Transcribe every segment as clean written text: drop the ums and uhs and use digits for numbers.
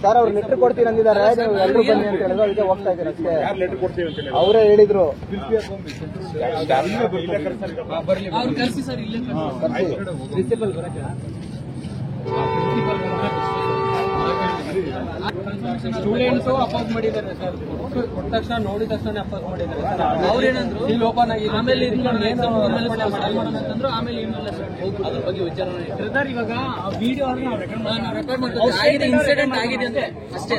Sir ಅವ್ರು letter ಕೊಡ್ತೀನಿ ಅಂದಿದ್ದಾರೆ, ಎಲ್ಲರೂ ಬನ್ನಿ ಅಂತ ಹೇಳಿದ್ರು, ಅದಕ್ಕೆ ಹೋಗ್ತಾ ಇದ್ದಾರೆ ಅಷ್ಟೇ. ಅವರೇ ಹೇಳಿದ್ರು. ಸ್ಟೂಡೆಂಟ್ಸ್ ಅಪೋಸ್ ಮಾಡಿದ್ದಾರೆ ಸರ್, ಕೊಟ್ಟ ತಕ್ಷಣ ನೋಡಿದ ತಕ್ಷಣ ಅಪೋಸ್ ಮಾಡಿದ್ದಾರೆ ಸರ್. ಅವ್ರೇನಂದ್ರು ಇಲ್ಲಿ ಓಪನ್ ಆಗಿದೆ, ಆಮೇಲೆ ಆಮೇಲೆ ಏನಿಲ್ಲ ಸರ್ ಅದ್ರ ಬಗ್ಗೆ ವಿಚಾರಣೆ ಸರ್. ಇವಾಗ ವಿಡಿಯೋ ರೆಕಾರ್ಡ್ ಮಾಡ್ತೀವಿ, ಇನ್ಸಿಡೆಂಟ್ ಆಗಿದೆ ಅಂತ ಅಷ್ಟೇ.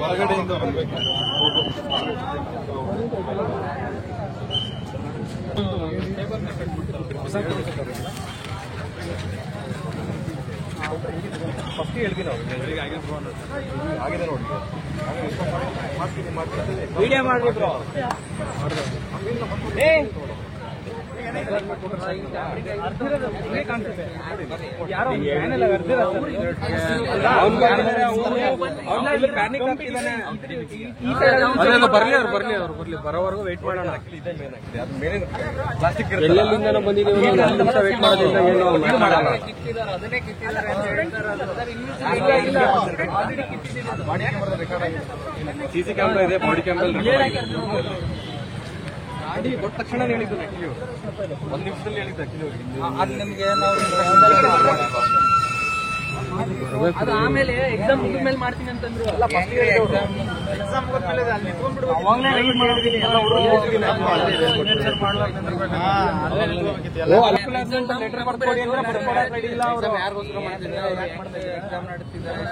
ಹೊರಗಡೆಯಿಂದ ಬರಬೇಕು. ಫಸ್ಟ್ ಹೇಳ್ತೀನಿ ಅವ್ರು ಆಗಿದೆ ನೋಡಿ, ವಿಡಿಯೋ ಮಾಡಿದ್ರು ಯಾರೋ ಬರ್ಲಿ ಬರೋವರೆಗೂ ವೇಟ್ ಮಾಡೋಣ. ಎಲ್ಲೆಲ್ಲಿಂದ ಬಂದಿದ್ದೀವಿ, ವೇಟ್ ಮಾಡೋದ್ರಿಂದ ಏನು ಮಾಡಲ್ಲ. ಸಿಸಿ ಕ್ಯಾಮ್ರಾ ಇದೆ, ಬಾಡಿ ಕ್ಯಾಮ್ರಾ ಗಾಡಿ ಕೊಟ್ಟ ತಕ್ಷಣ ಹೇಳಿದ್ದು ಆಕ್ಚುಲಿ, ಒಂದು ನಿಮಿಷದಲ್ಲಿ ಹೇಳಿದ್ದು ಆಕ್ಚುಲಿ. ಅದು ನಿಮಗೆ ಅದು ಆಮೇಲೆ ಎಕ್ಸಾಮ್ ಮುಗಿದ ಮೇಲೆ ಮಾಡ್ತೀನಿ ಅಂತಂದ್ರು. ಎಕ್ಸಾಮ್ ಮುಗಿದ್ಮೇಲೆ ಯಾರಿಗೋಸ್ಕರ ಮಾಡ್ತಿದ್ದಾರೆ, ಎಕ್ಸಾಮ್ ನಡೆಸ್ತಿದ್ದಾರೆ.